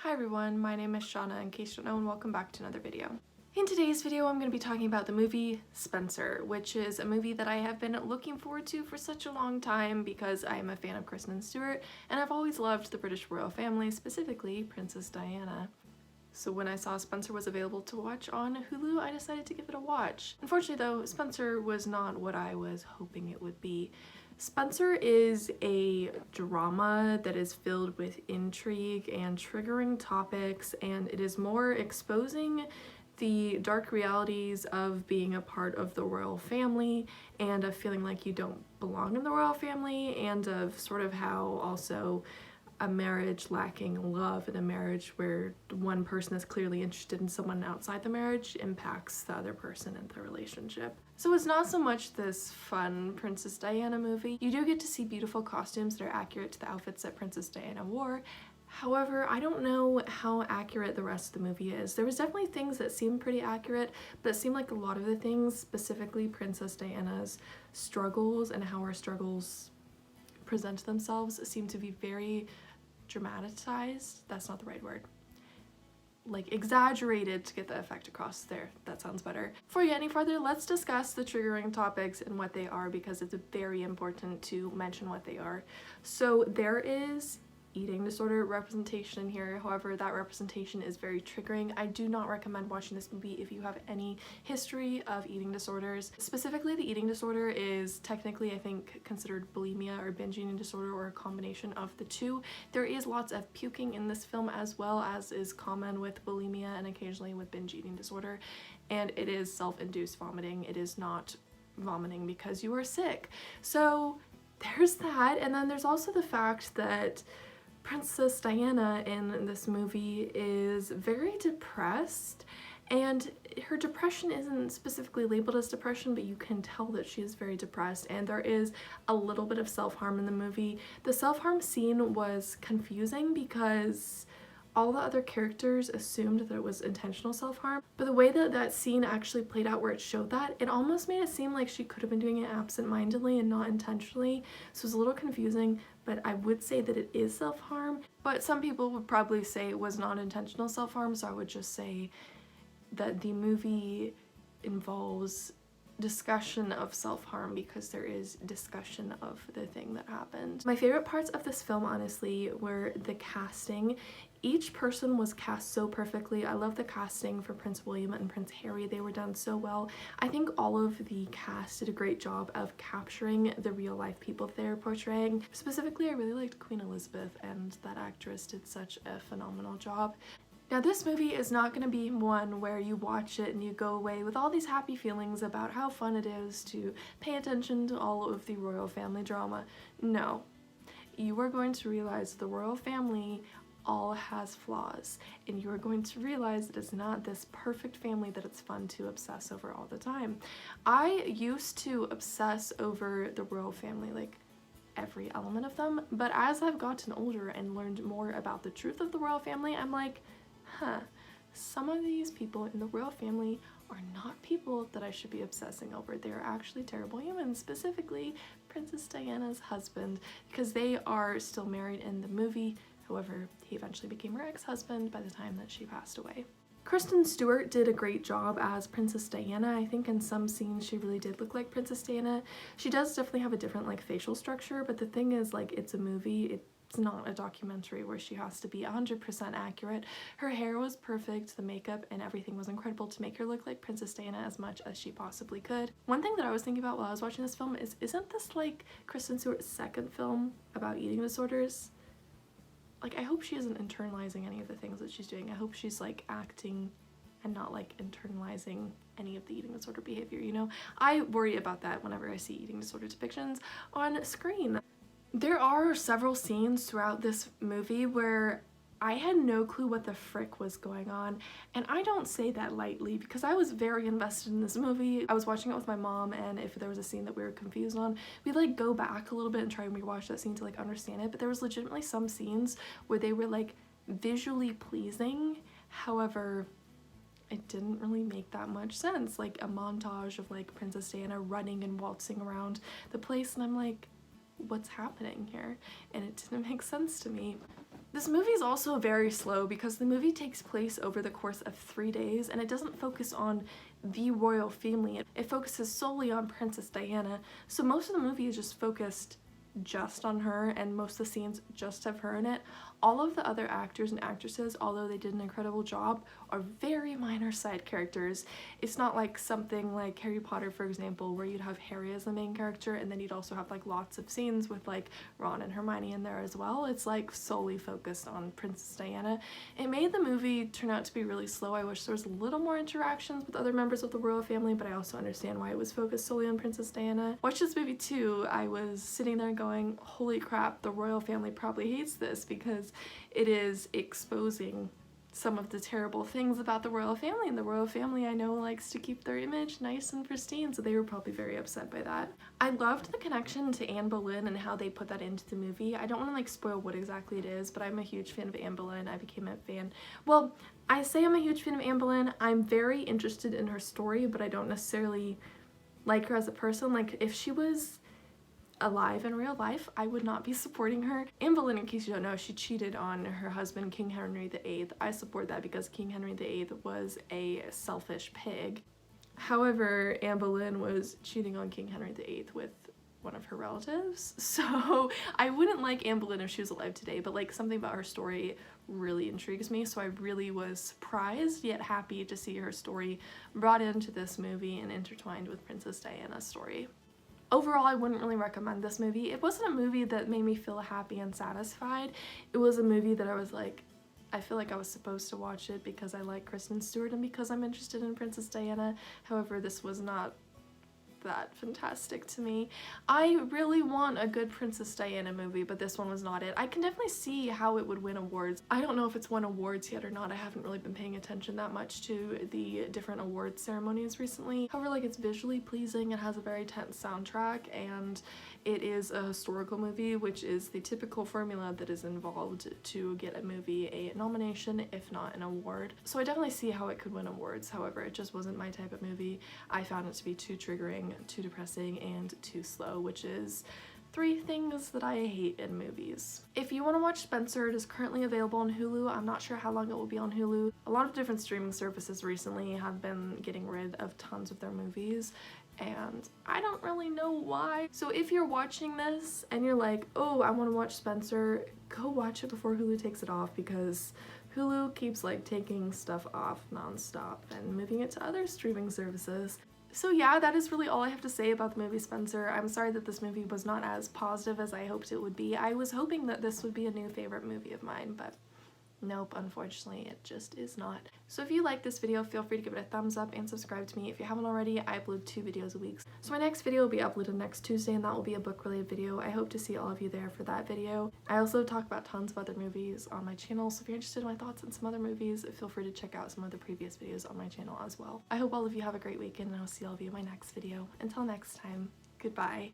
Hi everyone, my name is Shauna in case you don't know, and welcome back to another video. In today's video I'm going to be talking about the movie Spencer, which is a movie that I have been looking forward to for such a long time because I am a fan of Kristen Stewart and I've always loved the British royal family, specifically Princess Diana. So when I saw Spencer was available to watch on Hulu, I decided to give it a watch. Unfortunately though, Spencer was not what I was hoping it would be. Spencer is a drama that is filled with intrigue and triggering topics, and it is more exposing the dark realities of being a part of the royal family and of feeling like you don't belong in the royal family, and of sort of how also a marriage lacking love and a marriage where one person is clearly interested in someone outside the marriage impacts the other person in the relationship. So it's not so much this fun Princess Diana movie. You do get to see beautiful costumes that are accurate to the outfits that Princess Diana wore. However, I don't know how accurate the rest of the movie is. There was definitely things that seemed pretty accurate, but it seemed like a lot of the things, specifically Princess Diana's struggles and how her struggles present themselves, seem to be very dramatized. That's not the right word. Like exaggerated to get the effect across there. That sounds better. Before we get any further, let's discuss the triggering topics and what they are, because it's very important to mention what they are. So there is eating disorder representation in here. However, that representation is very triggering. I do not recommend watching this movie if you have any history of eating disorders. Specifically, the eating disorder is technically, I think, considered bulimia or binge eating disorder, or a combination of the two. There is lots of puking in this film, as well as is common with bulimia and occasionally with binge eating disorder, and it is self-induced vomiting. It is not vomiting because you are sick. So there's that, and then there's also the fact that Princess Diana in this movie is very depressed, and her depression isn't specifically labeled as depression, but you can tell that she is very depressed, and there is a little bit of self-harm in the movie. The self-harm scene was confusing because all the other characters assumed that it was intentional self-harm, but the way that that scene actually played out, where it showed that, it almost made it seem like she could have been doing it absent-mindedly and not intentionally. So it was a little confusing, but I would say that it is self-harm. But some people would probably say it was not intentional self-harm, so I would just say that the movie involves discussion of self-harm because there is discussion of the thing that happened. My favorite parts of this film, honestly, were the casting. Each person was cast so perfectly. I love the casting for Prince William and Prince Harry. They were done so well. I think all of the cast did a great job of capturing the real life people they're portraying. Specifically, I really liked Queen Elizabeth, and that actress did such a phenomenal job. Now, this movie is not going to be one where you watch it and you go away with all these happy feelings about how fun it is to pay attention to all of the royal family drama. No. You are going to realize the royal family all has flaws, and you are going to realize that it's not this perfect family that it's fun to obsess over all the time. I used to obsess over the royal family, like every element of them, but as I've gotten older and learned more about the truth of the royal family, I'm like, some of these people in the royal family are not people that I should be obsessing over. They are actually terrible humans, specifically Princess Diana's husband, because they are still married in the movie. However, he eventually became her ex-husband by the time that she passed away. Kristen Stewart did a great job as Princess Diana. I think in some scenes she really did look like Princess Diana. She does definitely have a different like facial structure, but the thing is, like, it's a movie. It's not a documentary where she has to be 100% accurate. Her hair was perfect, the makeup and everything was incredible to make her look like Princess Diana as much as she possibly could. One thing that I was thinking about while I was watching this film is, isn't this like Kristen Stewart's second film about eating disorders? Like, I hope she isn't internalizing any of the things that she's doing. I hope she's like acting and not like internalizing any of the eating disorder behavior, you know? I worry about that whenever I see eating disorder depictions on screen. There are several scenes throughout this movie where I had no clue what the frick was going on, and I don't say that lightly because I was very invested in this movie. I was watching it with my mom, and if there was a scene that we were confused on, we'd like go back a little bit and try and rewatch that scene to like understand it, but there was legitimately some scenes where they were like visually pleasing, however it didn't really make that much sense. Like a montage of like Princess Diana running and waltzing around the place, and I'm like, what's happening here? And it didn't make sense to me. This movie is also very slow because the movie takes place over the course of 3 days and it doesn't focus on the royal family. It focuses solely on Princess Diana, so most of the movie is just focused just on her and most of the scenes just have her in it. All of the other actors and actresses, although they did an incredible job, are very minor side characters. It's not like something like Harry Potter, for example, where you'd have Harry as the main character and then you'd also have like lots of scenes with like Ron and Hermione in there as well. It's like solely focused on Princess Diana. It made the movie turn out to be really slow. I wish there was a little more interactions with other members of the royal family, but I also understand why it was focused solely on Princess Diana. Watch this movie too, I was sitting there going, holy crap, the royal family probably hates this because it is exposing some of the terrible things about the royal family, and the royal family I know likes to keep their image nice and pristine, so they were probably very upset by that. I loved the connection to Anne Boleyn and how they put that into the movie. I don't want to like spoil what exactly it is, but I'm a huge fan of Anne Boleyn. I became a fan. Well, I say I'm a huge fan of Anne Boleyn. I'm very interested in her story, but I don't necessarily like her as a person. Like if she was alive in real life, I would not be supporting her. Anne Boleyn, in case you don't know, she cheated on her husband, King Henry VIII. I support that because King Henry VIII was a selfish pig. However, Anne Boleyn was cheating on King Henry VIII with one of her relatives, so I wouldn't like Anne Boleyn if she was alive today, but like something about her story really intrigues me, so I really was surprised yet happy to see her story brought into this movie and intertwined with Princess Diana's story. Overall, I wouldn't really recommend this movie. It wasn't a movie that made me feel happy and satisfied. It was a movie that I was like, I feel like I was supposed to watch it because I like Kristen Stewart and because I'm interested in Princess Diana. However, this was not that fantastic to me. I really want a good Princess Diana movie, but this one was not it. I can definitely see how it would win awards. I don't know if it's won awards yet or not. I haven't really been paying attention that much to the different award ceremonies recently. However, like it's visually pleasing, it has a very tense soundtrack, and it is a historical movie, which is the typical formula that is involved to get a movie a nomination, if not an award. So I definitely see how it could win awards. However, it just wasn't my type of movie. I found it to be too triggering, too depressing, and too slow, which is 3 things that I hate in movies. If you want to watch Spencer, it is currently available on Hulu. I'm not sure how long it will be on Hulu. A lot of different streaming services recently have been getting rid of tons of their movies, and I don't really know why. So if you're watching this and you're like, oh, I want to watch Spencer, go watch it before Hulu takes it off, because Hulu keeps like taking stuff off nonstop and moving it to other streaming services. So yeah, that is really all I have to say about the movie Spencer. I'm sorry that this movie was not as positive as I hoped it would be. I was hoping that this would be a new favorite movie of mine, but nope, unfortunately it just is not. So if you like this video, feel free to give it a thumbs up and subscribe to me. If you haven't already, I upload 2 videos a week. So my next video will be uploaded next Tuesday, and that will be a book related video. I hope to see all of you there for that video. I also talk about tons of other movies on my channel, so if you're interested in my thoughts on some other movies, feel free to check out some other previous videos on my channel as well. I hope all of you have a great weekend, and I'll see all of you in my next video. Until next time, goodbye.